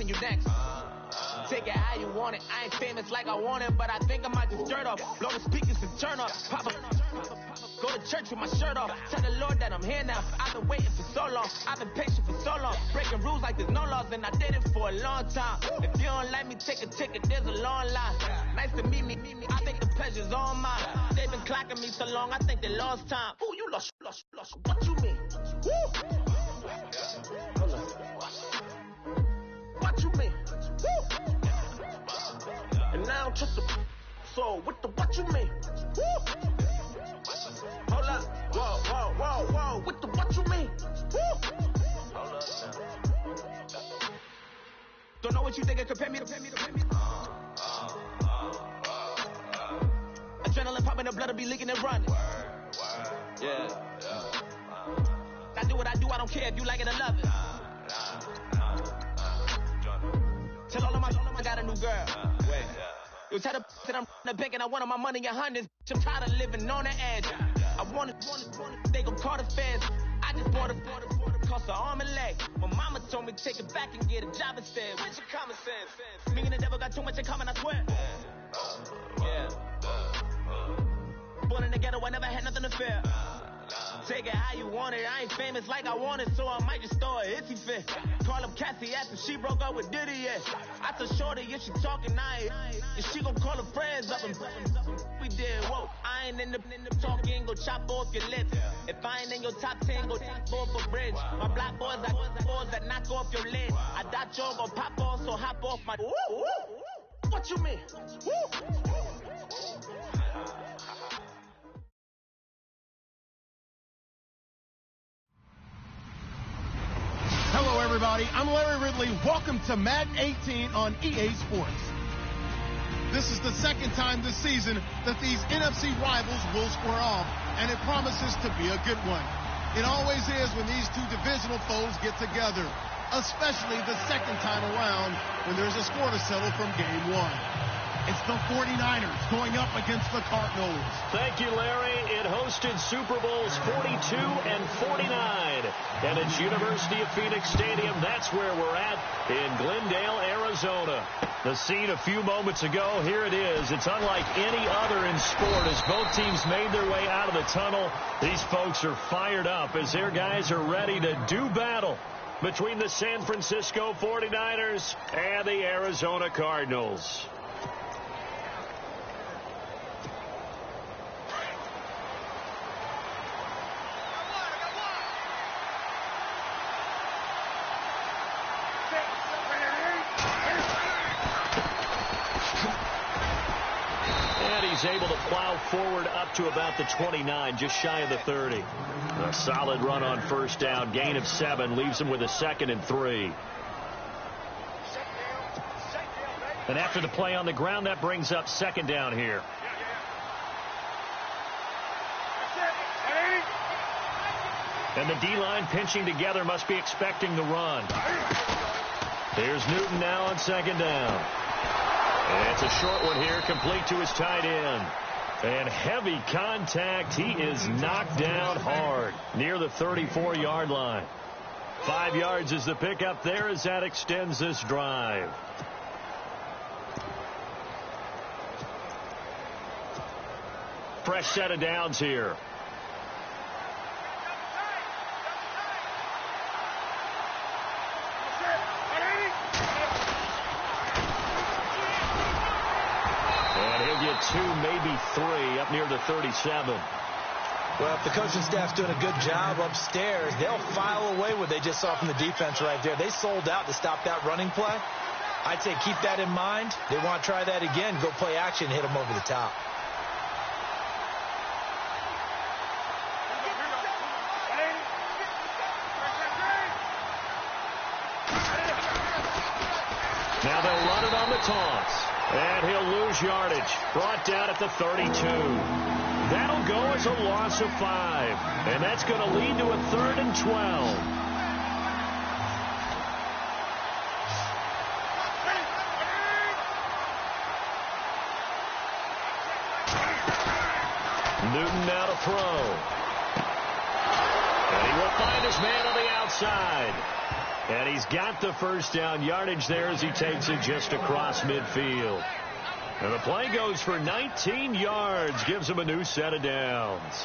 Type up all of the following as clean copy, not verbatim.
guessing you next. Take it how you want it. I ain't famous like I want it, but I think I might just dirt off. Blow the speakers and turn up. Pop up. Go to church with my shirt off. Tell the Lord that I'm here now. I've been waiting for so long. I've been patient for so long. Breaking rules like there's no laws, and I did it for a long time. If you don't like me, take a ticket. There's a long line. Nice to meet me. I think the pleasure's all mine. They've been clocking me so long, I think they lost time. Ooh, you lost. What you mean? Woo! What you mean? Woo! And now I don't trust the so what you mean? Woo! Hold up. Whoa. With the what you mean? Woo! Hold up now. Don't know what you think it compare me to. Adrenaline popping, the blood will be leaking and running. Yeah. I do what I do, I don't care if you like it or love it. Tell all of my I got a new girl. Wait. You tell the that I'm in the bank and I want all my money in hundreds. I'm tired of living on the edge. I want it, they gon' call the feds. I just bought a cost an arm and leg. My mama told me take it back and get a job instead. Where's your common sense? Me and the devil got too much in common, I swear. Yeah. Born in the ghetto, I never had nothing to fear. Take it how you want it. I ain't famous like I want it, so I might just throw a hissy fit. Call up Cassie after she broke up with Diddy, yeah. I told Shorty if she talking, and she gon' call her friends up and we did, whoa. I ain't in the talking, go chop off your lips. If I ain't in your top 10, go top off a bridge. My black boys got boys that knock off your lid. I thought y'all gon' pop off, so hop off my. What you mean? Hello, everybody. I'm Larry Ridley. Welcome to Madden 18 on EA Sports. This is the second time this season that these NFC rivals will square off, and it promises to be a good one. It always is when these two divisional foes get together, especially the second time around when there's a score to settle from game one. It's the 49ers going up against the Cardinals. Thank you, Larry. It hosted Super Bowls 42 and 49. And it's University of Phoenix Stadium. That's where we're at in Glendale, Arizona. The scene a few moments ago, here it is. It's unlike any other in sport as both teams made their way out of the tunnel. These folks are fired up as their guys are ready to do battle between the San Francisco 49ers and the Arizona Cardinals. Able to plow forward up to about the 29, just shy of the 30. A solid run on first down, gain of 7, leaves him with a 2nd and 3. And after the play on the ground, that brings up 2nd down here. And the D-line pinching together, must be expecting the run. Here's Newton now on 2nd down. And it's a short one here, complete to his tight end. And heavy contact. He is knocked down hard near the 34-yard line. 5 yards is the pickup there as that extends this drive. Fresh set of downs here. Two, maybe 3 up near the 37. Well, if the coaching staff's doing a good job upstairs, they'll file away what they just saw from the defense right there. They sold out to stop that running play. I'd say keep that in mind. They want to try that again, go play action, hit them over the top. Now they'll run it on the toss. And he'll lose yardage. Brought down at the 32. That'll go as a loss of 5. And that's going to lead to a 3rd and 12. Newton now to throw. And he will find his man on the outside. And he's got the first down yardage there as he takes it just across midfield. And the play goes for 19 yards, gives him a new set of downs.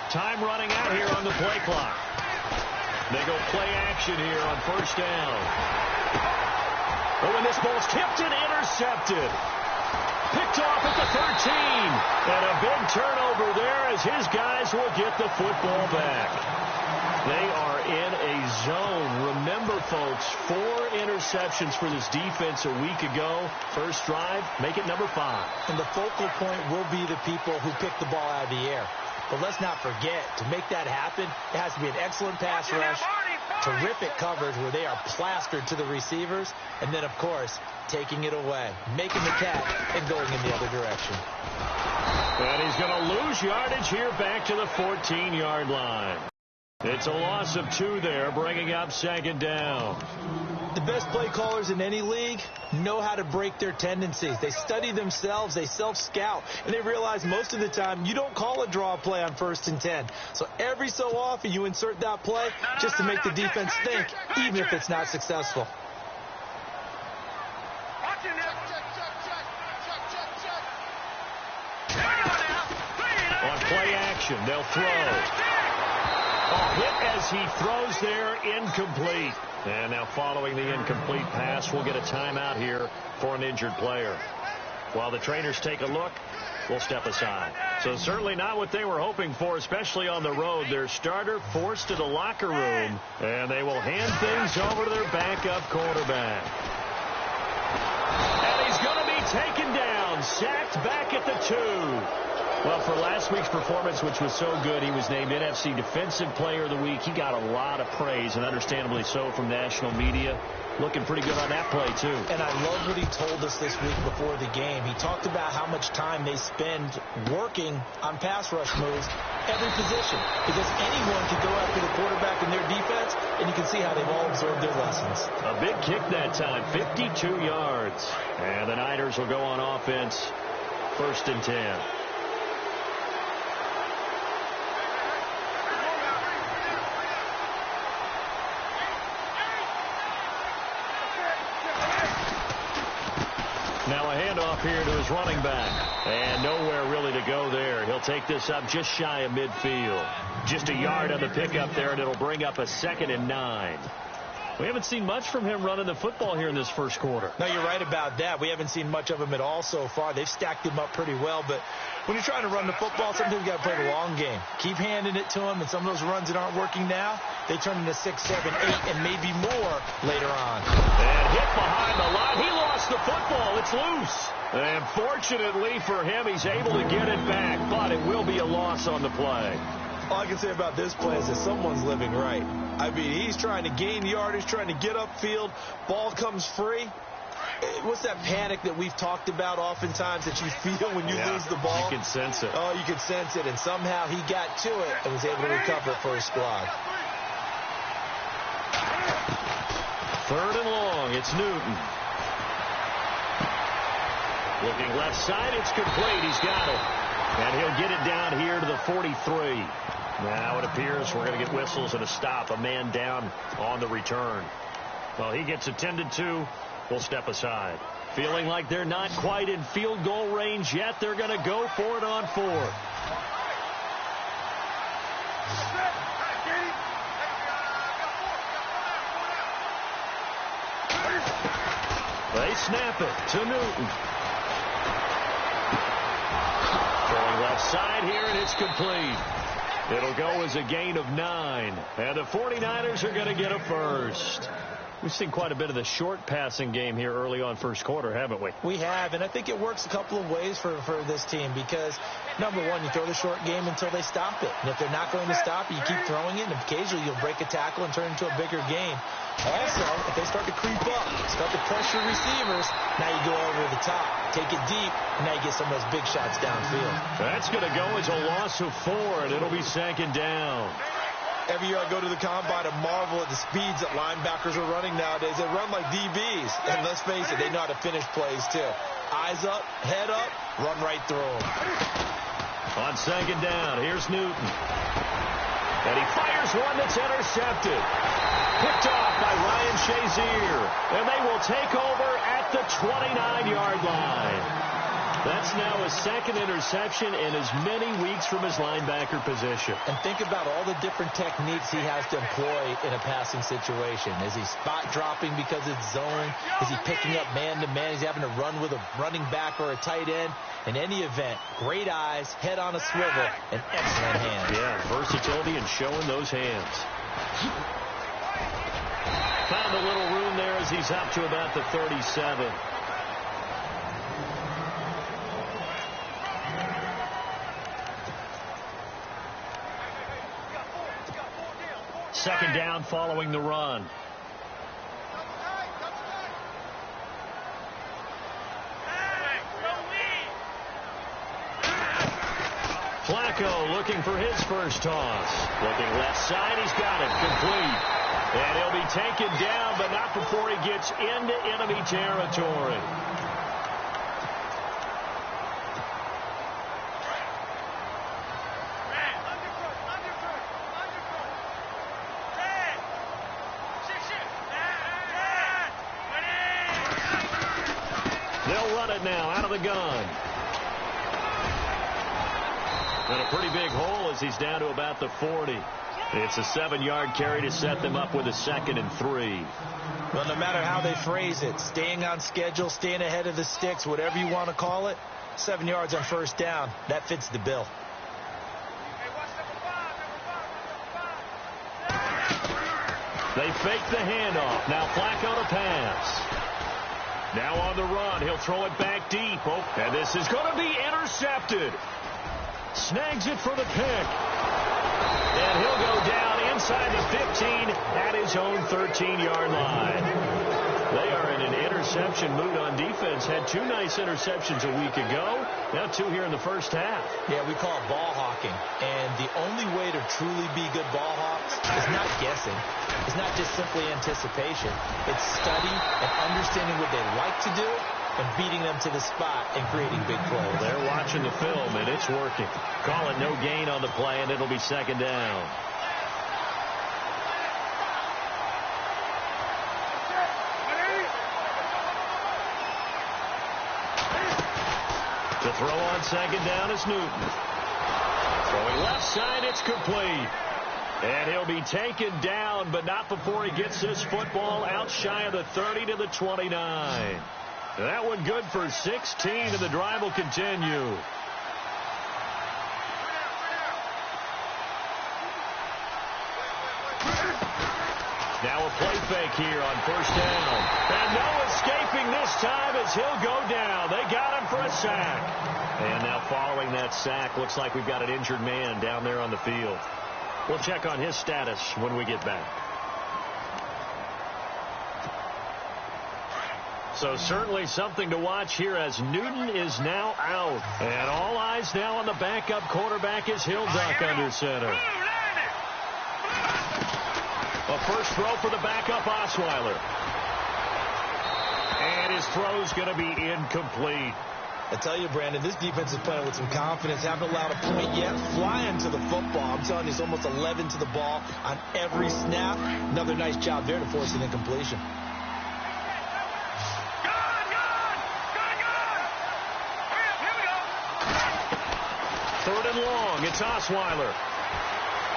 Time running out here on the play clock. They go play action here on first down. Oh, and this ball's tipped and intercepted. Picked off at the 13. And a big turnover there as his guys will get the football back. They are in a zone. Remember, folks, 4 interceptions for this defense a week ago. First drive, make it number 5. And the focal point will be the people who pick the ball out of the air. But let's not forget, to make that happen, it has to be an excellent pass rush, terrific coverage where they are plastered to the receivers, and then, of course, taking it away, making the catch, and going in the other direction. And he's going to lose yardage here back to the 14-yard line. It's a loss of 2 there, bringing up second down. The best play callers in any league know how to break their tendencies. They study themselves, they self-scout, and they realize most of the time you don't call a draw play on 1st and 10. So every so often you insert that play just to make the defense think, even if it's not successful. On play action, they'll throw. A hit as he throws there, incomplete. And now following the incomplete pass, we'll get a timeout here for an injured player. While the trainers take a look, we'll step aside. So certainly not what they were hoping for, especially on the road. Their starter forced to the locker room, and they will hand things over to their backup quarterback. And he's going to be taken down, sacked back at the 2. Well, for last week's performance, which was so good, he was named NFC Defensive Player of the Week. He got a lot of praise, and understandably so, from national media. Looking pretty good on that play, too. And I love what he told us this week before the game. He talked about how much time they spend working on pass rush moves, every position, because anyone can go after the quarterback in their defense, and you can see how they've all absorbed their lessons. A big kick that time, 52 yards. And the Niners will go on offense, 1st and 10. Now a handoff here to his running back. And nowhere really to go there. He'll take this up just shy of midfield. Just a yard on the pickup there, and it'll bring up a 2nd and 9. We haven't seen much from him running the football here in this first quarter. No, you're right about that. We haven't seen much of him at all so far. They've stacked him up pretty well, but when you're trying to run the football, sometimes you got to play the long game. Keep handing it to him, and some of those runs that aren't working now, they turn into 6, 7, 8, and maybe more later on. And hit behind the line. He lost the football. It's loose. And fortunately for him, he's able to get it back, but it will be a loss on the play. All I can say about this play is that someone's living right. I mean, he's trying to gain yardage, trying to get upfield. Ball comes free. What's that panic that we've talked about oftentimes that you feel when you lose the ball? You can sense it. Oh, you can sense it. And somehow he got to it and was able to recover it for his squad. 3rd and long. It's Newton. Looking left side. It's complete. He's got it. And he'll get it down here to the 43. Now it appears we're going to get whistles and a stop. A man down on the return. Well, he gets attended to. We'll step aside. Feeling like they're not quite in field goal range yet. They're going to go for it on 4th. They snap it to Newton. Throwing left side here, and it's complete. It'll go as a gain of 9. And the 49ers are going to get a first. We've seen quite a bit of the short passing game here early on first quarter, haven't we? We have, and I think it works a couple of ways for this team because, number one, you throw the short game until they stop it. And if they're not going to stop it, you keep throwing it, and occasionally you'll break a tackle and turn it into a bigger game. Also, if they start to creep up, start to pressure receivers, now you go over the top, take it deep, and now you get some of those big shots downfield. That's going to go as a loss of 4, and it'll be 2nd down. Every year I go to the combine and marvel at the speeds that linebackers are running nowadays. They run like DBs. And let's face it, they know how to finish plays too. Eyes up, head up, run right through them. On second down, here's Newton. And he fires one that's intercepted. Picked off by Ryan Shazier. And they will take over at the 29-yard line. That's now his second interception in as many weeks from his linebacker position. And think about all the different techniques he has to employ in a passing situation. Is he spot dropping because it's zone? Is he picking up man-to-man? Is he having to run with a running back or a tight end? In any event, great eyes, head on a swivel, and excellent hands. Yeah, versatility and showing those hands. Found a little room there as he's up to about the 37. Second down following the run. Flacco looking for his first toss. Looking left side, he's got it. Complete. And he'll be taken down, but not before he gets into enemy territory. They'll run it now out of the gun. And a pretty big hole as he's down to about the 40. It's a 7-yard carry to set them up with a 2nd and 3. Well, no matter how they phrase it, staying on schedule, staying ahead of the sticks, whatever you want to call it, 7 yards on first down, that fits the bill. They fake the handoff. Now Flacco to pass. Now on the run, he'll throw it back deep. Oh, and this is going to be intercepted. Snags it for the pick. And he'll go down inside the 15 at his own 13-yard line. They are in an interception mood on defense. Had 2 nice interceptions a week ago. Now 2 here in the first half. Yeah, we call it ball hawking. And the only way to truly be good ball hawks is not guessing. It's not just simply anticipation. It's study and understanding what they like to do and beating them to the spot and creating big plays. They're watching the film, and it's working. Call it no gain on the play, and it'll be second down. To throw on second down is Newton. Throwing left side, it's complete. And he'll be taken down, but not before he gets this football out shy of the 30 to the 29. That one good for 16, and the drive will continue. Now a play fake here on first down. And no escaping this time as he'll go down. They got him for a sack. And now following that sack, looks like we've got an injured man down there on the field. We'll check on his status when we get back. So certainly something to watch here as Newton is now out. And all eyes now on the backup quarterback as he'll duck under center. A first throw for the backup Osweiler. And his throw's going to be incomplete. I tell you, Brandon, this defense is playing with some confidence. Haven't allowed a point yet. Flying to the football. I'm telling you, it's almost 11 to the ball on every snap. Another nice job there to force an incompletion. Third and long. It's Osweiler.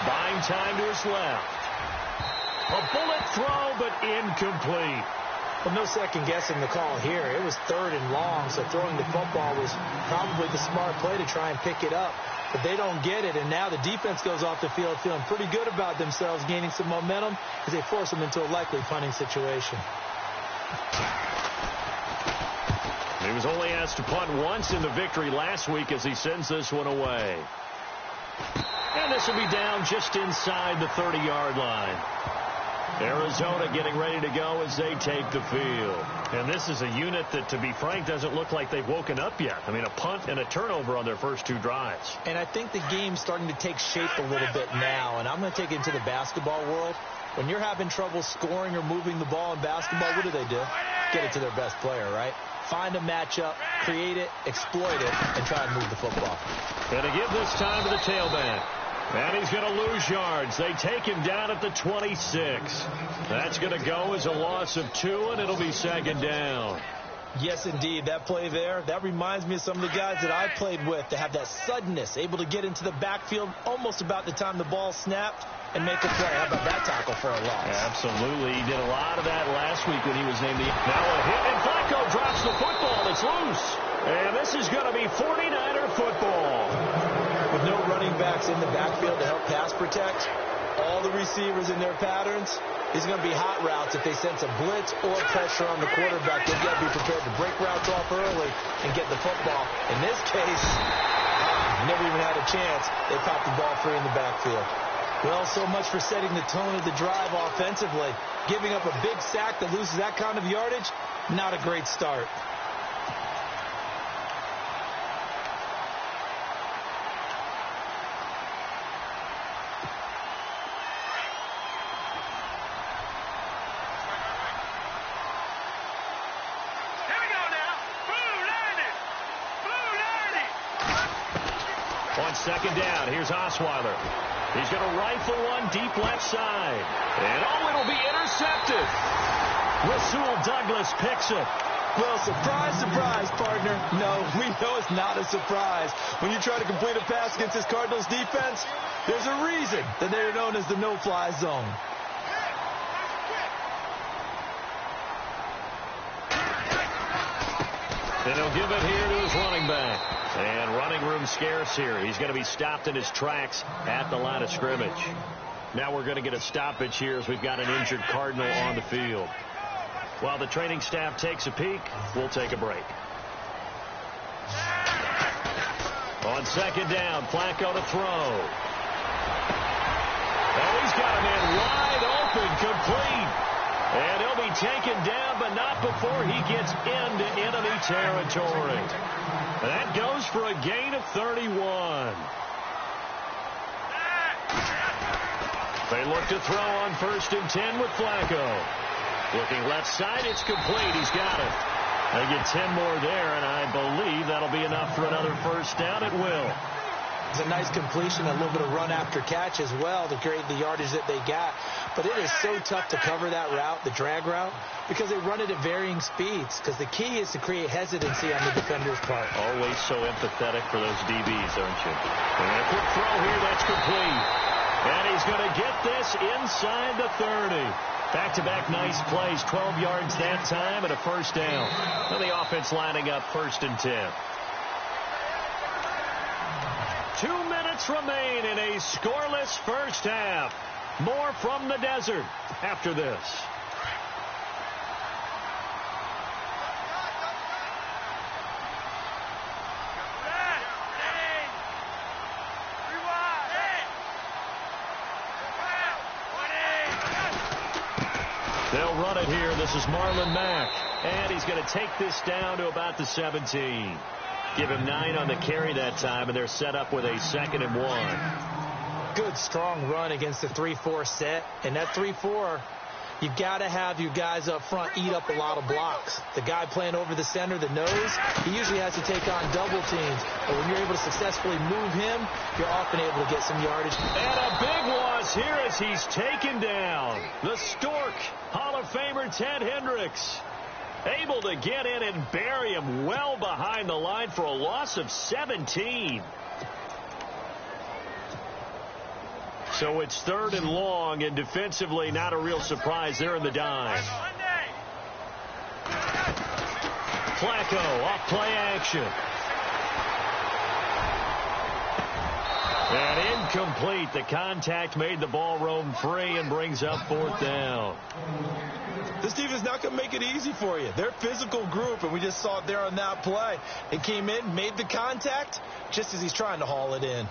Buying time to his left. A bullet throw, but incomplete. Well, no second guessing the call here. It was third and long, so throwing the football was probably the smart play to try and pick it up. But they don't get it, and now the defense goes off the field feeling pretty good about themselves, gaining some momentum as they force them into a likely punting situation. He was only asked to punt once in the victory last week as he sends this one away. And this will be down just inside the 30-yard line. Arizona getting ready to go as they take the field. And this is a unit that, to be frank, doesn't look like they've woken up yet. I mean, a punt and a turnover on their first 2 drives. And I think the game's starting to take shape a little bit now. And I'm going to take it into the basketball world. When you're having trouble scoring or moving the ball in basketball, what do? Get it to their best player, right? Find a matchup, create it, exploit it, and try and move the football. Going to give this time to the tailback. And he's going to lose yards. They take him down at the 26. That's going to go as a loss of 2, and it'll be 2nd down. Yes, indeed. That play there, that reminds me of some of the guys that I played with that have that suddenness, able to get into the backfield almost about the time the ball snapped and make a play. How about that tackle for a loss? Absolutely. He did a lot of that last week when he was named the... Now a hit, and Flacco drops the football. It's loose. And this is going to be 49er football. With no running backs in the backfield to help pass protect, all the receivers in their patterns, these are going to be hot routes. If they sense a blitz or pressure on the quarterback, they've got to be prepared to break routes off early and get the football. In this case, never even had a chance. They popped the ball free in the backfield. Well, so much for setting the tone of the drive offensively. Giving up a big sack that loses that kind of yardage, not a great start. On 2nd down, here's Osweiler. He's going to rifle one deep left side. And, it'll be intercepted. Rasul Douglas picks it. Well, surprise, surprise, partner. No, we know it's not a surprise. When you try to complete a pass against this Cardinals defense, there's a reason that they're known as the no-fly zone. And he'll give it here to his running back. And running room scarce here. He's going to be stopped in his tracks at the line of scrimmage. Now we're going to get a stoppage here as we've got an injured Cardinal on the field. While the training staff takes a peek, we'll take a break. On 2nd down, Flacco to throw. Oh, he's got him in wide open, complete. And he'll be taken down, but not before he gets into enemy territory. That goes for a gain of 31. They look to throw on 1st and 10 with Flacco. Looking left side, it's complete. He's got it. They get 10 more there, and I believe that'll be enough for another 1st down. It will. It's a nice completion, a little bit of run after catch as well to create the yardage that they got. But it is so tough to cover that route, the drag route, because they run it at varying speeds. Because the key is to create hesitancy on the defender's part. Always so empathetic for those DBs, aren't you? And a quick throw here, that's complete. And he's going to get this inside the 30. Back-to-back nice plays, 12 yards that time and a 1st down. And the offense lining up 1st and 10. 2 minutes remain in a scoreless first half. More from the desert after this. They'll run it here. This is Marlon Mack. And he's going to take this down to about the 17. Give him 9 on the carry that time, and they're set up with a 2nd and 1. Good, strong run against the 3-4 set. And that 3-4, you've got to have your guys up front eat up a lot of blocks. The guy playing over the center, the nose, he usually has to take on double teams. But when you're able to successfully move him, you're often able to get some yardage. And a big loss here as he's taken down. The Stork, Hall of Famer Ted Hendricks, able to get in and bury him well behind the line for a loss of 17. So it's 3rd and long, and defensively not a real surprise. They're in the dime. Flacco off play action. And incomplete. The contact made the ball roam free and brings up 4th down. This team is not going to make it easy for you. They're a physical group, and we just saw it there on that play. It came in, made the contact, just as he's trying to haul it in.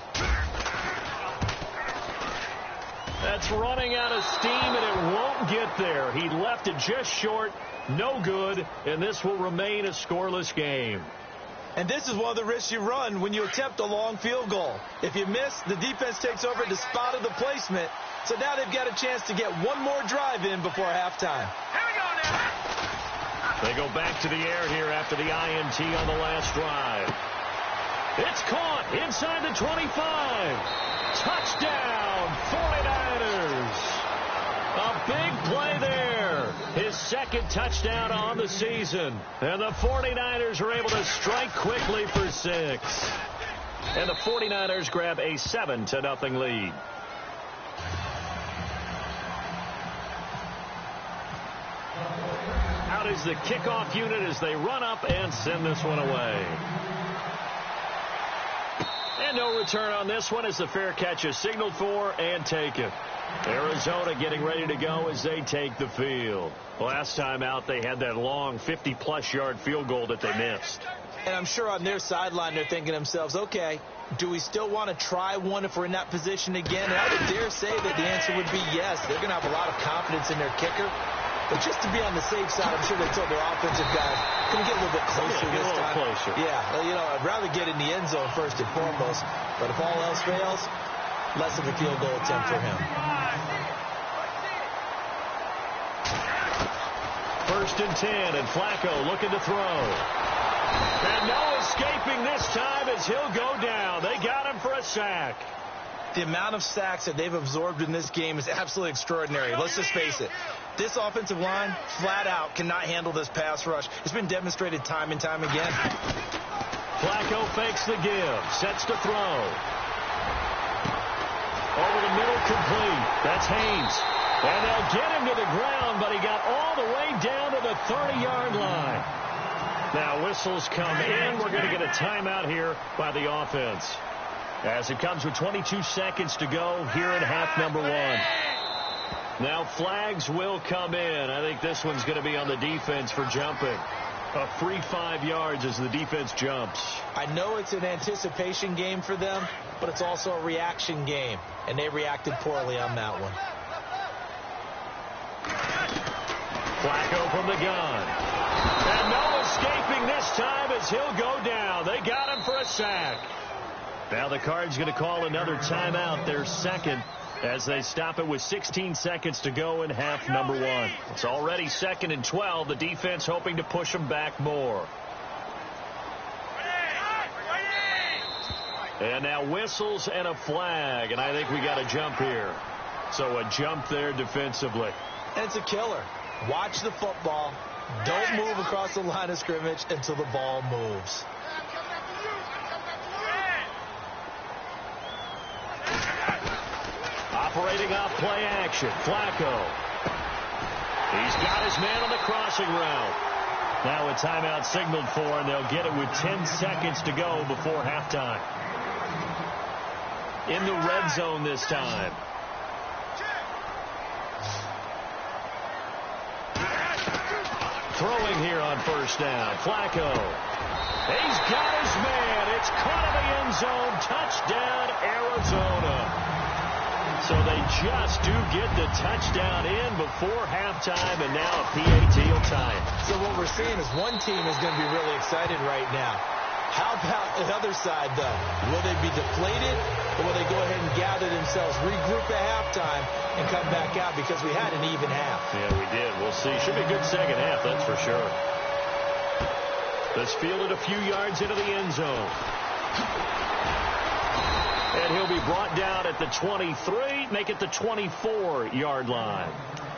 That's running out of steam, and it won't get there. He left it just short, no good, and this will remain a scoreless game. And this is one of the risks you run when you attempt a long field goal. If you miss, the defense takes over at the spot of the placement. So now they've got a chance to get one more drive in before halftime. Here we go now. They go back to the air here after the INT on the last drive. It's caught inside the 25. Touchdown, 49ers. A big play there. His second touchdown on the season. And the 49ers are able to strike quickly for 6. And the 49ers grab a 7-0 lead. Out is the kickoff unit as they run up and send this one away. And no return on this one as the fair catch is signaled for and taken. Arizona getting ready to go as they take the field. Last time out, they had that long 50-plus yard field goal that they missed. And I'm sure on their sideline they're thinking to themselves, okay, do we still want to try one if we're in that position again? And I would dare say that the answer would be yes. They're going to have a lot of confidence in their kicker. But just to be on the safe side, I'm sure they told their offensive guys, can we get a little bit closer this time? Closer. Yeah, well, you know, I'd rather get in the end zone first and foremost. But if all else fails, less of a field goal attempt for him. 1st and 10, and Flacco looking to throw. And no escaping this time as he'll go down. They got him for a sack. The amount of sacks that they've absorbed in this game is absolutely extraordinary. Let's just face it. This offensive line, flat out, cannot handle this pass rush. It's been demonstrated time and time again. Flacco fakes the give, sets to throw. Over the middle, complete. That's Haynes. And they'll get him to the ground, but he got all the way down to the 30-yard line. Now whistles come in. We're going to get a timeout here by the offense. As it comes with 22 seconds to go here in half number 1. Now flags will come in. I think this one's going to be on the defense for jumping. A free 5 yards as the defense jumps. I know it's an anticipation game for them, but it's also a reaction game, and they reacted poorly on that one. Flacco from the gun. And no escaping this time as he'll go down. They got him for a sack. Now the Cards going to call another timeout, their second, as they stop it with 16 seconds to go in half number 1. It's already 2nd and 12. The defense hoping to push them back more. And now whistles and a flag, and I think we got a jump here. So a jump there defensively. And it's a killer. Watch the football. Don't move across the line of scrimmage until the ball moves. Operating off play action, Flacco. He's got his man on the crossing route. Now a timeout signaled for, and they'll get it with 10 seconds to go before halftime. In the red zone this time. Throwing here on 1st down, Flacco. He's got his man. It's caught in the end zone. Touchdown, Arizona. So they just do get the touchdown in before halftime, and now a PAT will tie it. So what we're seeing is one team is going to be really excited right now. How about the other side, though? Will they be deflated, or will they go ahead and gather themselves, regroup at halftime, and come back out because we had an even half? Yeah, we did. We'll see. Should be a good second half, that's for sure. This fielded a few yards into the end zone. And he'll be brought down at the 23, make it the 24-yard line.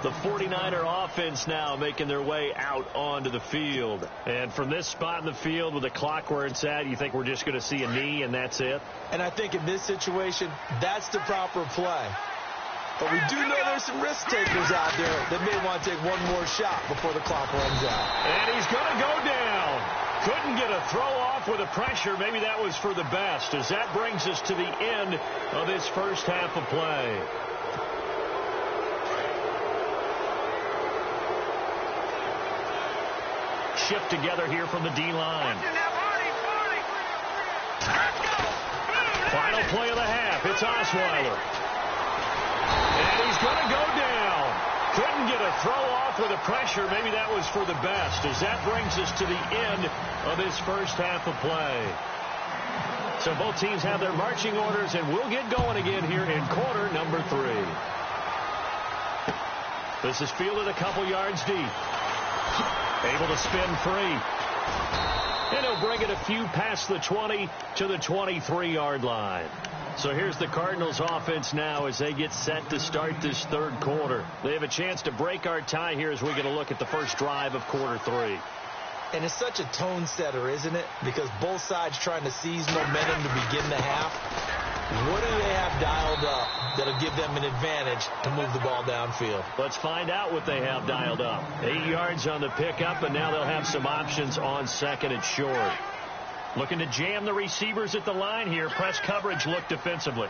The 49er offense now making their way out onto the field. And from this spot in the field with the clock where it's at, you think we're just going to see a knee and that's it? And I think in this situation, that's the proper play. But we do know there's some risk takers out there that may want to take one more shot before the clock runs out. And he's going to go down. Couldn't get a throw off with the pressure. Maybe that was for the best, as that brings us to the end of this first half of play. Shift together here from the D-line. Final play of the half. It's Osweiler. And And he's going to go down. Couldn't get a throw off with the pressure. Maybe that was for the best, as that brings us to the end of this first half of play. So both teams have their marching orders, and we'll get going again here in quarter number 3. This is fielded a couple yards deep. Able to spin free. And he'll bring it a few past the 20 to the 23-yard line. So here's the Cardinals offense now as they get set to start this third quarter. They have a chance to break our tie here as we get a look at the first drive of quarter 3. And it's such a tone setter, isn't it? Because both sides trying to seize momentum to begin the half. What do they have dialed up that'll give them an advantage to move the ball downfield? Let's find out what they have dialed up. 8 yards on the pickup, and now they'll have some options on second and short. Looking to jam the receivers at the line here. Press coverage look defensively.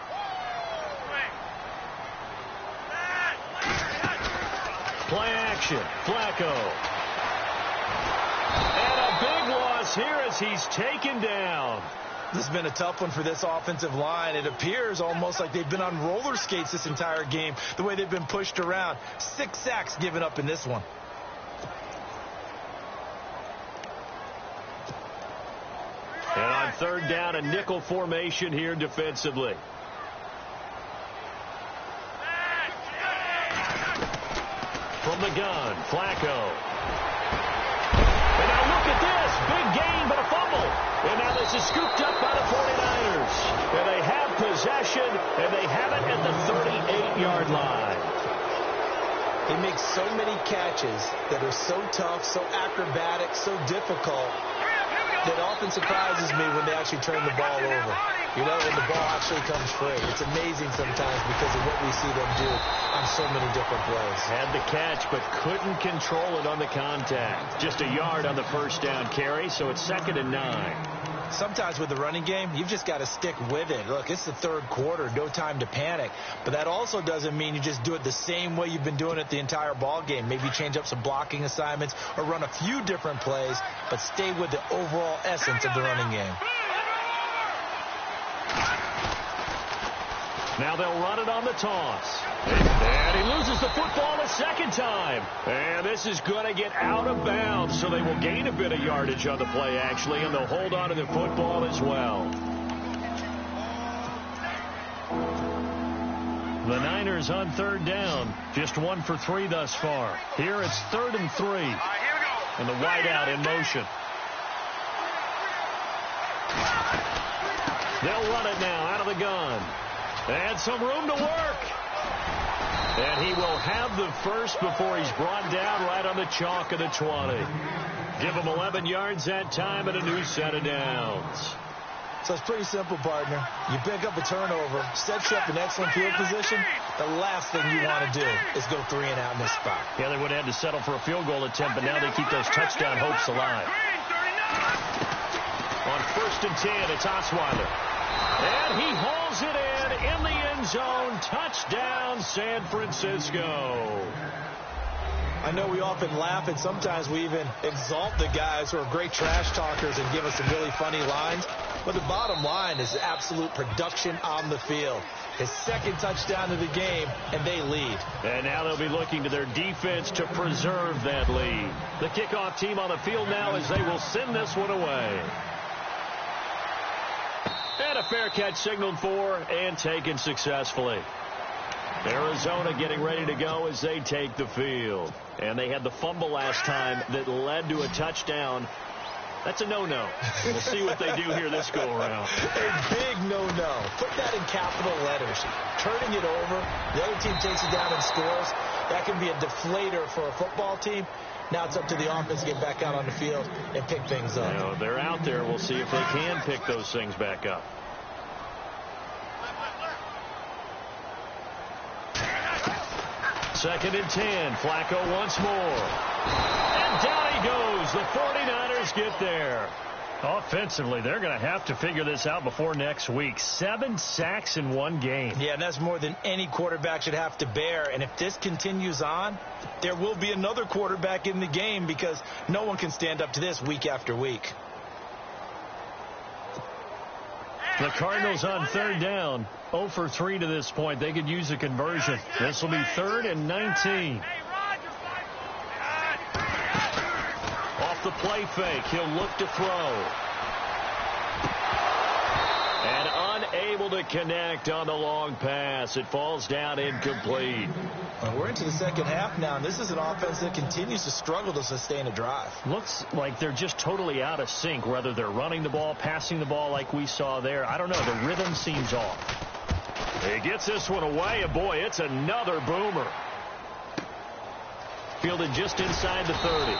Play action. Flacco. And a big loss here as he's taken down. This has been a tough one for this offensive line. It appears almost like they've been on roller skates this entire game, the way they've been pushed around. 6 sacks given up in this one. And on third down, a nickel formation here defensively. From the gun, Flacco. And now look at this. Big gain, but a fumble. And now this is scooped up by the 49ers. And they have possession, and they have it at the 38-yard line. He makes so many catches that are so tough, so acrobatic, so difficult, that often surprises me when they actually turn the ball over. You know, when the ball actually comes free. It's amazing sometimes because of what we see them do on so many different plays. Had the catch, but couldn't control it on the contact. Just a yard on the first down carry, so it's 2nd and 9. Sometimes with the running game, you've just got to stick with it. Look, it's the third quarter, no time to panic. But that also doesn't mean you just do it the same way you've been doing it the entire ball game. Maybe change up some blocking assignments or run a few different plays, but stay with the overall essence of the running game. Now they'll run it on the toss. And he loses the football a second time. And this is going to get out of bounds, so they will gain a bit of yardage on the play, actually, and they'll hold on to the football as well. The Niners on third down, just 1 for 3 thus far. Here it's 3rd and 3. And the wideout in motion. They'll run it now out of the gun. And some room to work. And he will have the first before he's brought down right on the chalk of the 20. Give him 11 yards that time and a new set of downs. So it's pretty simple, partner. You pick up a turnover, sets you up in excellent field position. The last thing you want to do is go 3 and out in this spot. Yeah, they would have had to settle for a field goal attempt, but now they keep those touchdown hopes alive. On 1st and 10, it's Osweiler. And he hauls it in the end zone. Touchdown, San Francisco. I know we often laugh, and sometimes we even exalt the guys who are great trash talkers and give us some really funny lines. But the bottom line is absolute production on the field. His 2nd touchdown of the game, and they lead. And now they'll be looking to their defense to preserve that lead. The kickoff team on the field now as they will send this one away. And a fair catch signaled for and taken successfully. Arizona getting ready to go as they take the field. And they had the fumble last time that led to a touchdown. That's a no-no. We'll see what they do here this go-around. A big no-no. Put that in capital letters. Turning it over, the other team takes it down and scores. That can be a deflator for a football team. Now it's up to the offense to get back out on the field and pick things up. You know, they're out there. We'll see if they can pick those things back up. Second and 10. Flacco once more. And down he goes. The 49ers get there. Offensively, they're going to have to figure this out before next week. 7 sacks in one game. Yeah, and that's more than any quarterback should have to bear. And if this continues on, there will be another quarterback in the game because no one can stand up to this week after week. The Cardinals on third down, 0 for 3 to this point. They could use a conversion. This will be 3rd and 19. Off the play fake, he'll look to throw. And unable to connect on the long pass. It falls down incomplete. Well, we're into the second half now, and this is an offense that continues to struggle to sustain a drive. Looks like they're just totally out of sync, whether they're running the ball, passing the ball like we saw there. I don't know. The rhythm seems off. He gets this one away, and boy, it's another boomer. Fielded just inside the 30.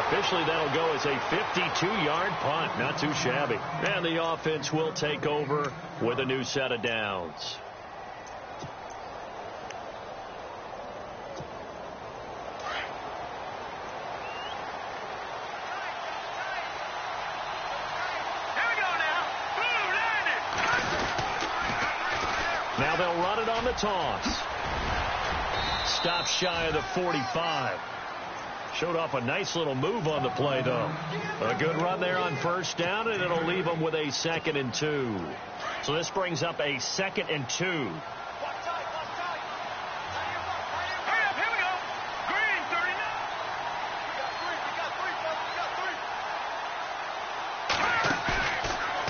Officially, that'll go as a 52-yard punt. Not too shabby. And the offense will take over with a new set of downs. Now they'll run it on the toss. Stop shy of the 45. Showed off a nice little move on the play, though. A good run there on first down, and it'll leave them with a 2nd and 2. So this brings up a 2nd and 2.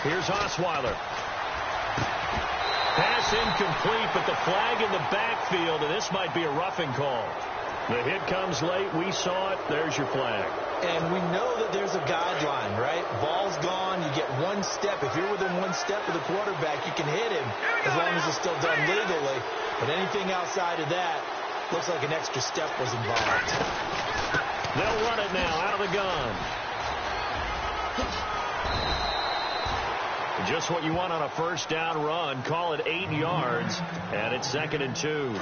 Here's Osweiler. Pass incomplete, but the flag in the backfield, and this might be a roughing call. The hit comes late. We saw it. There's your flag. And we know that there's a guideline, right? Ball's gone. You get one step. If you're within one step of the quarterback, you can hit him as long as it's still done legally. But anything outside of that looks like an extra step was involved. They'll run it now out of the gun. Just what you want on a first down run. Call it 8 yards, and it's 2nd and 2.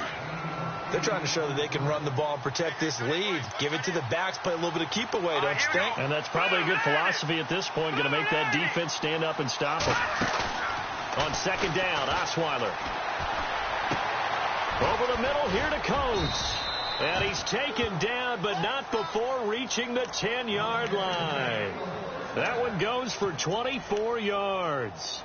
They're trying to show that they can run the ball and protect this lead. Give it to the backs, play a little bit of keep away, don't you think? And that's probably a good philosophy at this point, going to make that defense stand up and stop them. On 2nd down, Osweiler. Over the middle, here to Coates. And he's taken down, but not before reaching the 10-yard line. That one goes for 24 yards.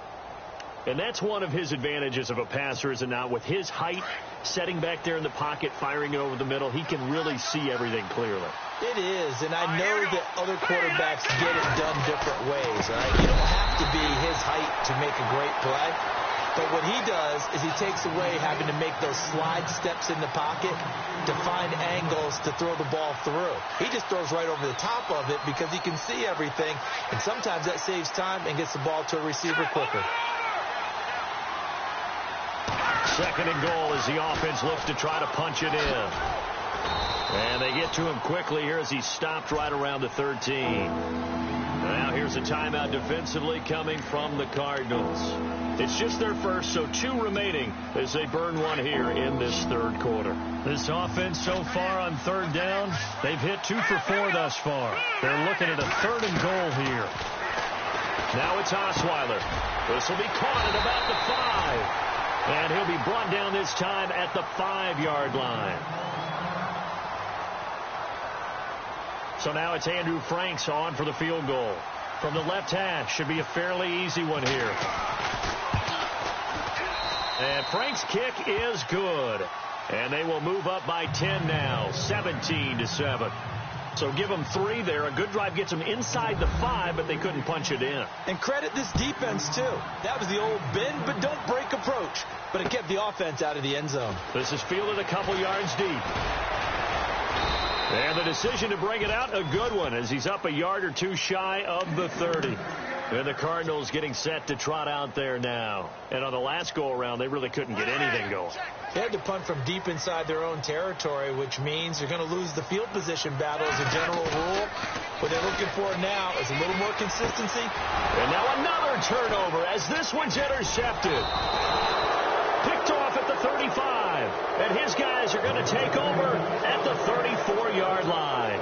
And that's one of his advantages of a passer, is it not? With his height, setting back there in the pocket, firing it over the middle, he can really see everything clearly. It is, and I know that other quarterbacks get it done different ways. Right? You don't have to be his height to make a great play. But what he does is he takes away having to make those slide steps in the pocket to find angles to throw the ball through. He just throws right over the top of it because he can see everything, and sometimes that saves time and gets the ball to a receiver quicker. 2nd and goal as the offense looks to try to punch it in. And they get to him quickly here as he's stopped right around the 13. Now here's a timeout defensively coming from the Cardinals. It's just their first, so 2 remaining as they burn one here in this 3rd quarter. This offense so far on 3rd down, they've hit 2 for 4 thus far. They're looking at a 3rd and goal here. Now it's Osweiler. This will be caught at about the 5. And he'll be brought down this time at the 5-yard line. So now it's Andrew Franks on for the field goal. From the left hash, should be a fairly easy one here. And Frank's kick is good. And they will move up by 10 now, 17-7. So give them 3 there. A good drive gets them inside the 5, but they couldn't punch it in. And credit this defense, too. That was the old bend but don't break approach. But it kept the offense out of the end zone. This is fielded a couple yards deep. And the decision to bring it out, a good one, as he's up a yard or 2 shy of the 30. And the Cardinals getting set to trot out there now. And on the last go-around, they really couldn't get anything going. They had to punt from deep inside their own territory, which means they're going to lose the field position battle as a general rule. What they're looking for now is a little more consistency. And now another turnover as this one's intercepted. Picked off at the 35. And his guys are going to take over at the 34-yard line.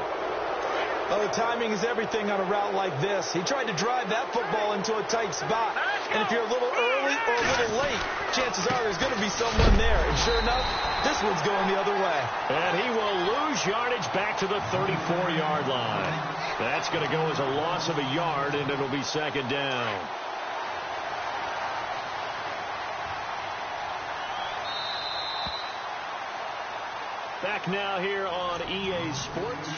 Well, the timing is everything on a route like this. He tried to drive that football into a tight spot. And if you're a little early or a little late, chances are there's going to be someone there. And sure enough, this one's going the other way. And he will lose yardage back to the 34-yard line. That's going to go as a loss of a yard, and it'll be 2nd down. Back now here on EA Sports.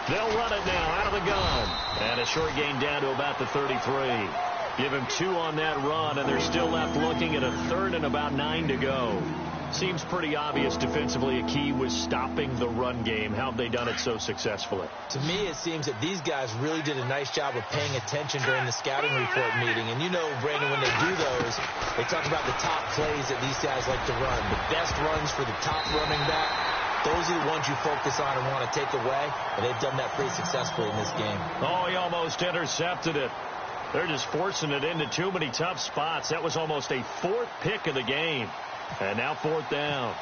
They'll run it now out of the gun. And a short gain down to about the 33. Give him 2 on that run, and they're still left looking at a 3rd and about 9 to go. Seems pretty obvious defensively a key was stopping the run game. How have they done it so successfully? To me, it seems that these guys really did a nice job of paying attention during the scouting report meeting. And you know, Brandon, when they do those, they talk about the top plays that these guys like to run. The best runs for the top running back. Those are the ones you focus on and want to take away. And they've done that pretty successfully in this game. Oh, he almost intercepted it. They're just forcing it into too many tough spots. That was almost a 4th pick of the game. And now 4th down.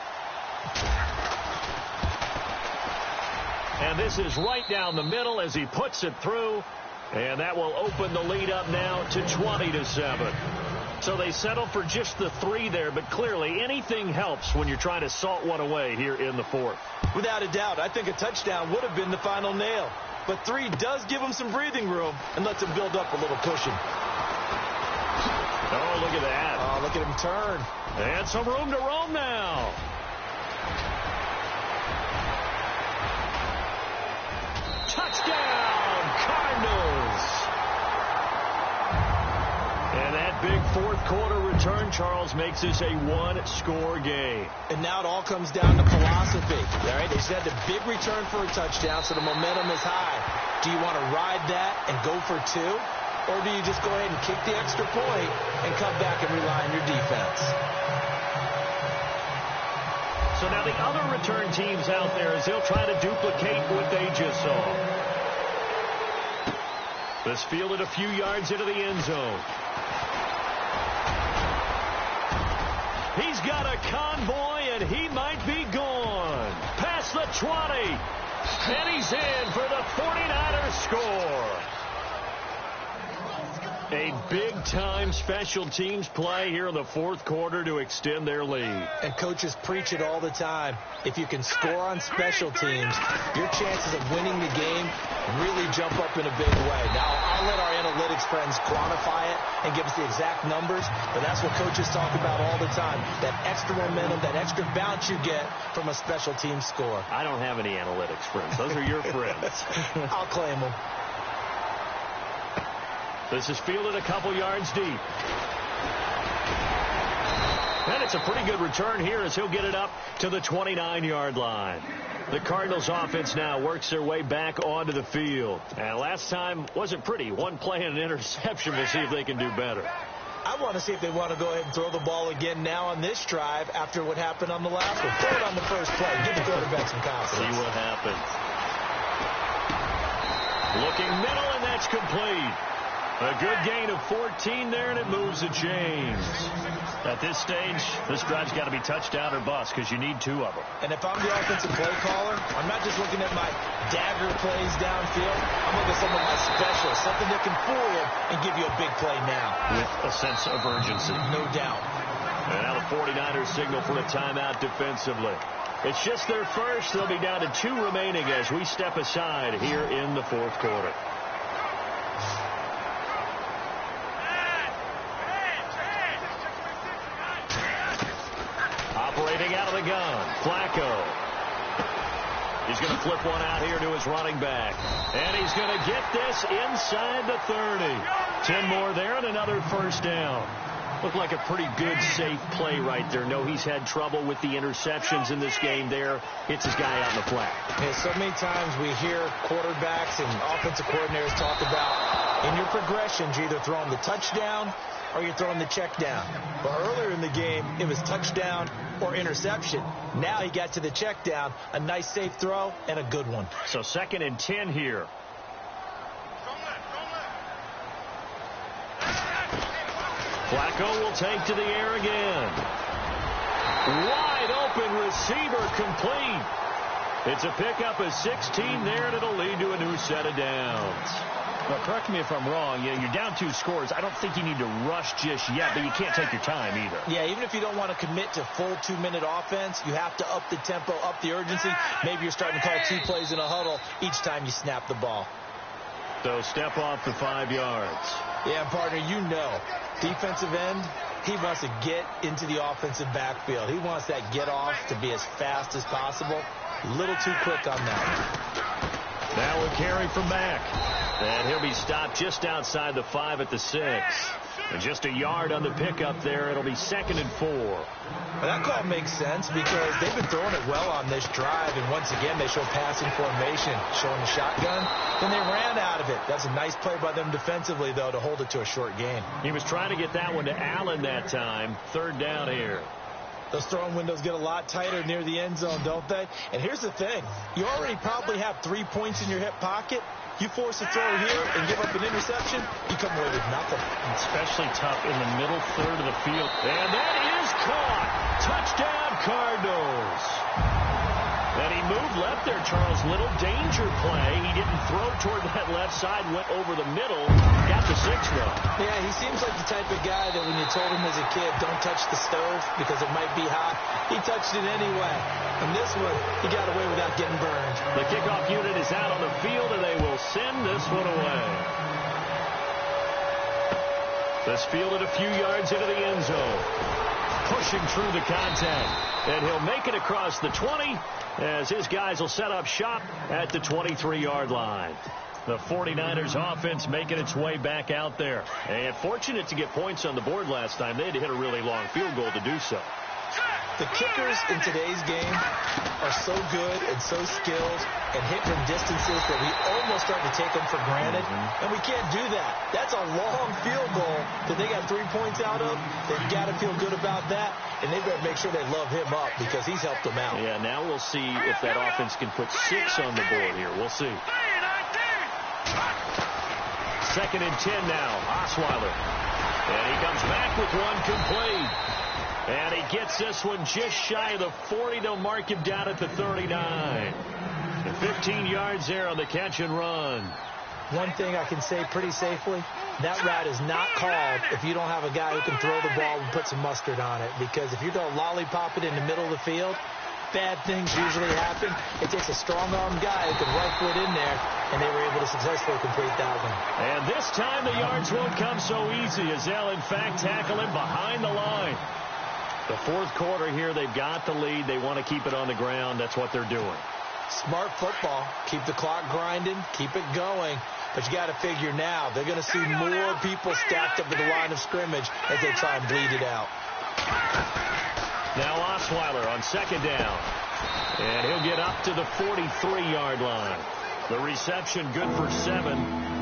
And this is right down the middle as he puts it through. And that will open the lead up now to 20-7. So they settle for just the 3 there, but clearly anything helps when you're trying to salt one away here in the 4th. Without a doubt, I think a touchdown would have been the final nail. But 3 does give them some breathing room and lets them build up a little cushion. Oh, look at that. Oh, look at him turn. And some room to roam now. Touchdown, Cardinals. And that big 4th quarter return, Charles, makes this a 1-score game. And now it all comes down to philosophy. All right, they just had the big return for a touchdown, so the momentum is high. Do you want to ride that and go for 2? Or do you just go ahead and kick the extra point and come back and rely on your defense? So now the other return teams out there as they'll try to duplicate what they just saw. This fielded a few yards into the end zone. He's got a convoy, and he might be gone. Past the 20. And he's in for the 49ers score. A big-time special teams play here in the 4th quarter to extend their lead. And coaches preach it all the time. If you can score on special teams, your chances of winning the game really jump up in a big way. Now, I'll let our analytics friends quantify it and give us the exact numbers, but that's what coaches talk about all the time. That extra momentum, that extra bounce you get from a special team score. I don't have any analytics friends. Those are your friends. I'll claim them. This is fielded a couple yards deep. And it's a pretty good return here as he'll get it up to the 29-yard line. The Cardinals offense now works their way back onto the field. And last time wasn't pretty. 1 play and an interception. We'll see if they can do better. I want to see if they want to go ahead and throw the ball again now on this drive after what happened on the last one. Throw it on the first play. Give the quarterback some confidence. See what happens. Looking middle, and that's complete. A good gain of 14 there, and it moves the chains. At this stage, this drive's got to be touchdown or bust because you need 2 of them. And if I'm the offensive play caller, I'm not just looking at my dagger plays downfield. I'm looking at some of my specialists, something that can fool you and give you a big play now. With a sense of urgency. No doubt. And now the 49ers signal for a timeout defensively. It's just their first. They'll be down to 2 remaining as we step aside here in the 4th quarter. Operating out of the gun, Flacco. He's going to flip one out here to his running back. And he's going to get this inside the 30. 10 more there and another first down. Looked like a pretty good, safe play right there. No, he's had trouble with the interceptions in this game there. Hits his guy out in the flat. Yeah, so many times we hear quarterbacks and offensive coordinators talk about in your progressions, you're either throwing the touchdown or you're throwing the check down. But earlier in the game, it was touchdown or interception. Now he got to the check down, a nice safe throw, and a good one. So 2nd and 10 here. Flacco will take to the air again. Wide open receiver complete. It's a pickup of 16 there, and it'll lead to a new set of downs. Well, correct me if I'm wrong. You're down 2 scores. I don't think you need to rush just yet, but you can't take your time either. Yeah, even if you don't want to commit to full 2-minute offense, you have to up the tempo, up the urgency. Maybe you're starting to call 2 plays in a huddle each time you snap the ball. So step off for 5 yards. Yeah, partner, you know, defensive end, he wants to get into the offensive backfield. He wants that get off to be as fast as possible. A little too quick on that. Now a carry from back. And he'll be stopped just outside the 5 at the 6. And just a yard on the pickup there. It'll be 2nd and 4. Well, that call makes sense because they've been throwing it well on this drive. And once again, they show passing formation, showing the shotgun. Then they ran out of it. That's a nice play by them defensively, though, to hold it to a short gain. He was trying to get that one to Allen that time. 3rd down here. Those throwing windows get a lot tighter near the end zone, don't they? And here's the thing. You already probably have 3 points in your hip pocket. You force a throw here and give up an interception, you come away with nothing. Especially tough in the middle third of the field. And that is caught. Touchdown, Cardinals. And he moved left there, Charles. Little danger play. He didn't throw toward that left side, went over the middle, got the 6 though. Yeah, he seems like the type of guy that when you told him as a kid, don't touch the stove because it might be hot, he touched it anyway. And this one, he got away without getting burned. The kickoff unit is out on the field, and they will send this one away. This fielded a few yards into the end zone. Pushing through the contact. And he'll make it across the 20 as his guys will set up shop at the 23-yard line. The 49ers offense making its way back out there. And fortunate to get points on the board last time. They had to hit a really long field goal to do so. The kickers in today's game are so good and so skilled and hit from distances that we almost start to take them for granted. And we can't do that. That's a long field goal that they got 3 points out of. They've got to feel good about that. And they've got to make sure they love him up because he's helped them out. Yeah, now we'll see if that offense can put 6 on the board here. We'll see. 2nd and 10 now. Osweiler. And he comes back with one complete. And he gets this one just shy of the 40. They'll mark him down at the 39. And 15 yards there on the catch and run. One thing I can say pretty safely, that route is not called if you don't have a guy who can throw the ball and put some mustard on it. Because if you're going to lollipop it in the middle of the field, bad things usually happen. It takes a strong-armed guy who can rifle it in there, and they were able to successfully complete that one. And this time the yards won't come so easy as they'll, in fact, tackle him behind the line. The 4th quarter here, they've got the lead. They want to keep it on the ground. That's what they're doing. Smart football. Keep the clock grinding. Keep it going. But you got to figure now, they're going to see more people stacked up at the line of scrimmage as they try and bleed it out. Now Osweiler on 2nd down. And he'll get up to the 43-yard line. The reception good for 7.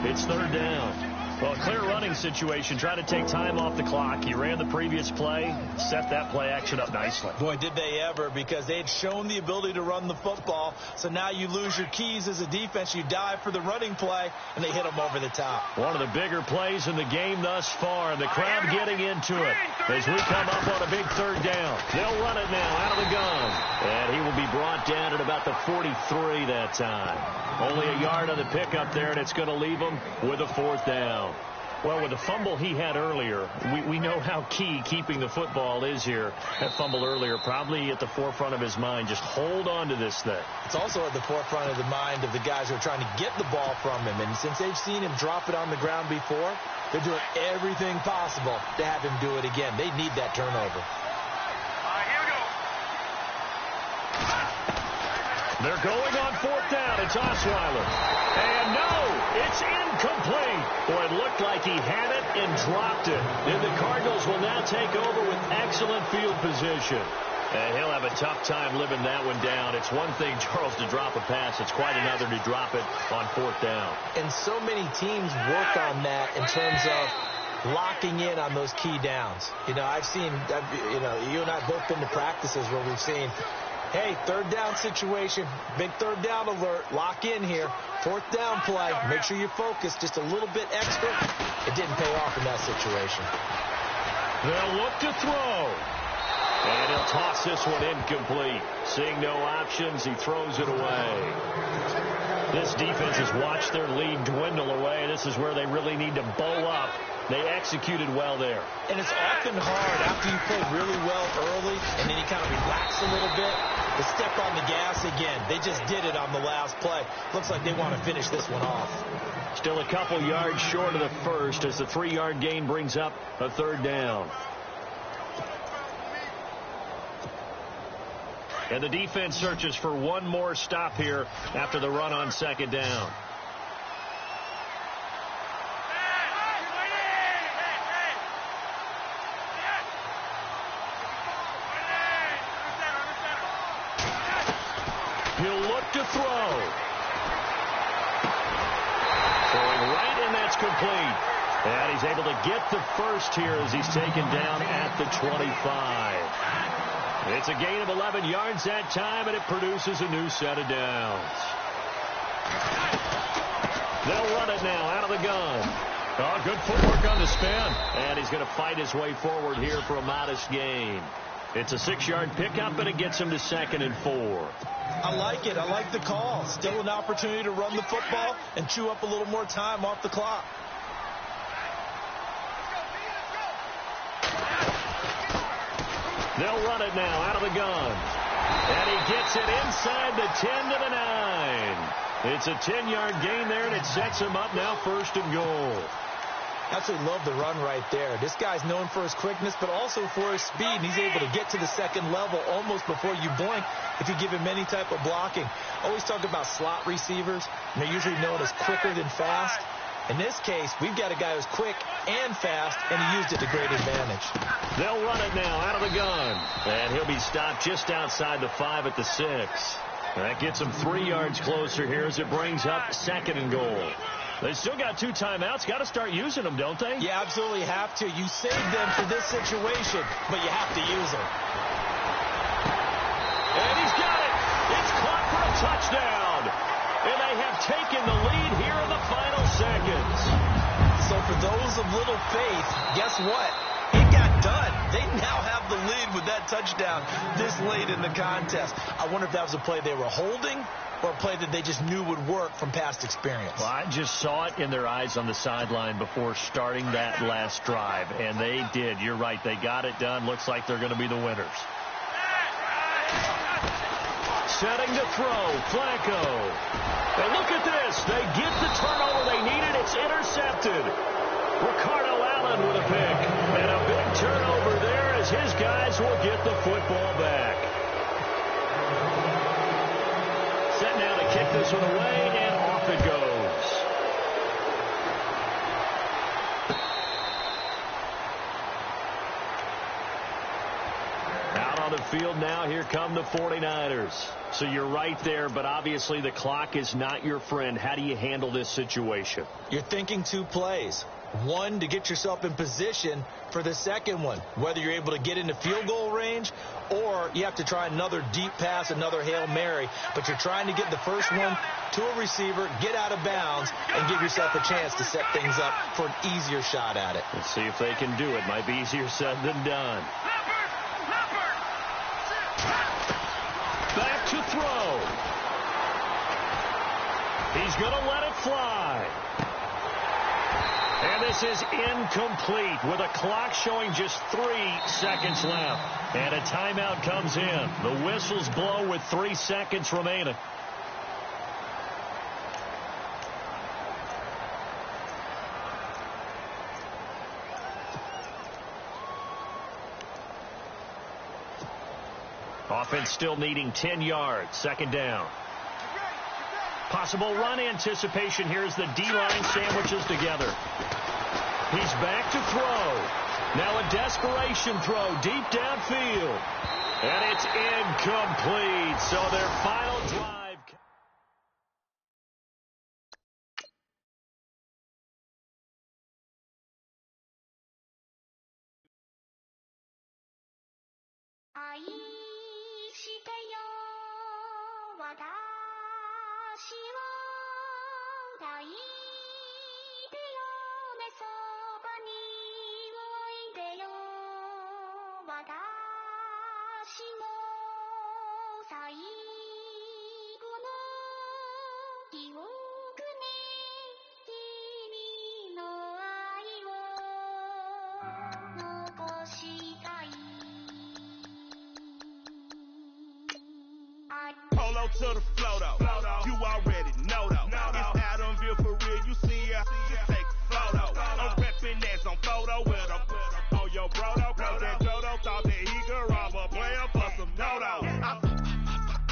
It's 3rd down. Well, clear running situation. Try to take time off the clock. He ran the previous play, set that play action up nicely. Boy, did they ever, because they had shown the ability to run the football. So now you lose your keys as a defense. You dive for the running play, and they hit them over the top. One of the bigger plays in the game thus far. The crowd getting into it as we come up on a big 3rd down. They'll run it now out of the gun. And he will be brought down at about the 43 that time. Only a yard on the pickup there, and it's going to leave him with a 4th down. Well, with the fumble he had earlier, we know how key keeping the football is here. That fumble earlier probably at the forefront of his mind. Just hold on to this thing. It's also at the forefront of the mind of the guys who are trying to get the ball from him. And since they've seen him drop it on the ground before, they're doing everything possible to have him do it again. They need that turnover. They're going on 4th down. It's Osweiler. And no, it's incomplete. Boy, it looked like he had it and dropped it. And the Cardinals will now take over with excellent field position. And he'll have a tough time living that one down. It's one thing, Charles, to drop a pass. It's quite another to drop it on 4th down. And so many teams work on that in terms of locking in on those key downs. You know, I've seen, you and I both been to practices where we've seen, hey, 3rd down situation, big 3rd down alert, lock in here, 4th down play, make sure you focus just a little bit extra. It didn't pay off in that situation. They'll look to throw. And he'll toss this one incomplete. Seeing no options, he throws it away. This defense has watched their lead dwindle away. This is where they really need to bow up. They executed well there. And it's often hard after you play really well early and then you kind of relax a little bit to step on the gas again. They just did it on the last play. Looks like they want to finish this one off. Still a couple yards short of the first as the 3-yard gain brings up a third down. And the defense searches for one more stop here after the run on second down. He'll look to throw. Throwing right, and that's complete. And he's able to get the first here as he's taken down at the 25. It's a gain of 11 yards that time, and it produces a new set of downs. They'll run it now out of the gun. Oh, good footwork on the spin. And he's going to fight his way forward here for a modest gain. It's a 6-yard pickup, and it gets him to 2nd and 4. I like it. I like the call. Still an opportunity to run the football and chew up a little more time off the clock. They'll run it now out of the gun. And he gets it inside the 10 to the 9. It's a 10-yard gain there, and it sets him up now 1st and goal. Absolutely love the run right there. This guy's known for his quickness, but also for his speed. And he's able to get to the second level almost before you blink if you give him any type of blocking. Always talk about slot receivers, and they're usually known as quicker than fast. In this case, we've got a guy who's quick and fast, and he used it to great advantage. They'll run it now out of the gun. And he'll be stopped just outside the 5 at the 6. That gets him 3 yards closer here as it brings up 2nd and goal. They still got 2 timeouts. Got to start using them, don't they? You absolutely have to. You save them for this situation, but you have to use them. And he's got it. It's caught for a touchdown. And they have taken the lead here in the final seconds. So for those of little faith, guess what? It got done. They now have the lead with that touchdown this late in the contest. I wonder if that was a play they were holding or a play that they just knew would work from past experience. Well, I just saw it in their eyes on the sideline before starting that last drive, and they did. You're right. They got it done. Looks like they're going to be the winners. Setting to throw, Flacco. And look at this. They get the turnover they needed. It's intercepted. Ricardo Allen with a pick. And a big turnover there as his guys will get the football back. Set now to kick this one away, and off it goes. Out on the field now, here come the 49ers. So you're right there, but obviously the clock is not your friend. How do you handle this situation? You're thinking 2 plays. One, to get yourself in position for the second one, whether you're able to get into field goal range or you have to try another deep pass, another Hail Mary, but you're trying to get the first one to a receiver, get out of bounds, and give yourself a chance to set things up for an easier shot at it. Let's see if they can do it. Might be easier said than done. Back to throw. He's going to let it fly. And this is incomplete with a clock showing just 3 seconds left. And a timeout comes in. The whistles blow with 3 seconds remaining. Offense still needing 10 yards. 2nd down. Possible run anticipation here as the D-line sandwiches together. He's back to throw. Now a desperation throw deep downfield. And it's incomplete. So their final drive. Polo to the flow though. You already know though. It's Adamville for real. You see ya. Just take a photo. I'm reppin' that's on photo with a on your bro though. Cause that Dodo thought that he could rob a player for some dodo.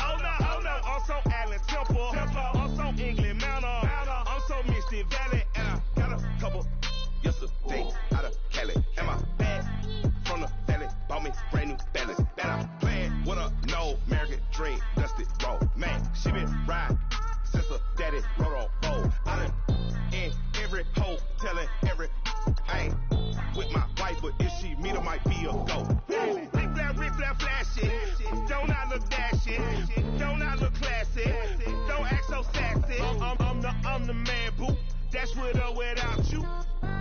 Oh no. Also Allen Temple. Also England Mountain. Also Misty Valley. And I got a couple yesterday out of Cali. And my bag from the valley bought me brand new balance. And I'm playing with a no American dream. Dusty roll. Man, she been riding since her daddy rode on bowl. I done in every hole telling every I ain't with my wife, but if she meet her might be a go. Rick flat flashy. Don't I look dashing? Don't I look classy? Don't act so sassy. I'm the man, boo. That's with or without you.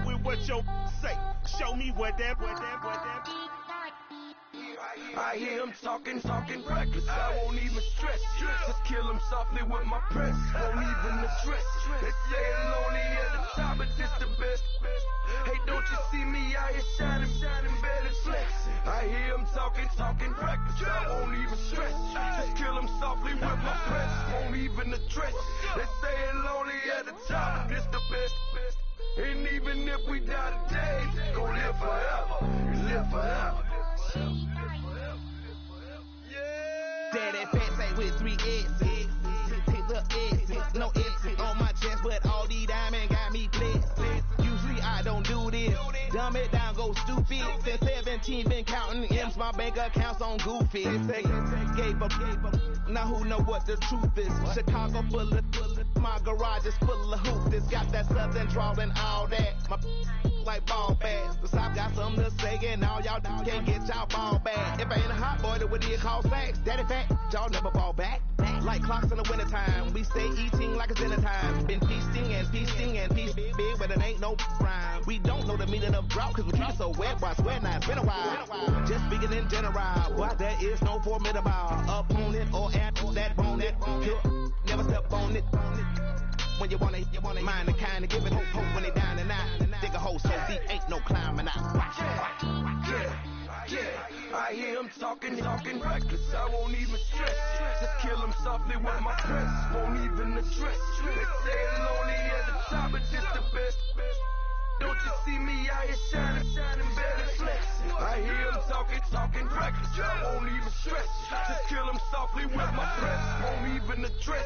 With what your say. Show me what that. I hear him talking reckless. I won't even stress. Just kill him softly with my press. Won't even address. They say I'm lonely at the top, but this the best. Hey, don't you see me out here shining better flex? I hear him talking reckless. I won't even stress. Just kill him softly with my press. Won't even address. They say I'm lonely at the top, but this the best. And even if we die today, gon' live forever. Live forever. Daddy fat say with 3 X's. Hit the X's. No X's on my chest, but all these diamonds got me blessed. Usually I don't do this. Dumb it down, go stupid. Since 17 been counting M's, my bank account's on goofy. They gave up. Now who know what the truth is? Chicago full of my garage is full of hoopers. Got that southern drawl and all that. My like ball bags. The South got something to say and all y'all can't get y'all ball back. If I ain't a hot boy, then what do you call sacks? Daddy fat, y'all never fall back. Like clocks in the wintertime, we stay eating like it's dinner time. Been feasting and feasting big, but it ain't no rhyme. We don't know the meaning of drought, cause we keep it so wet, boy, I swear now it's been a while. Just speaking in general, boy, there is no formidable opponent or animal that bone it. Never step on it. When you want it, mind the kind of give it hope when they down and out. Dig a hole so deep, ain't no climbing out. Yeah, I hear him talking reckless. I won't even stress. Just kill him softly with my press. Won't even address. They say I'm lonely at the top, but this the best. Don't you see me out here shining better flex? I hear him talking reckless. I won't even stress. Just kill him softly with my press. Won't even address.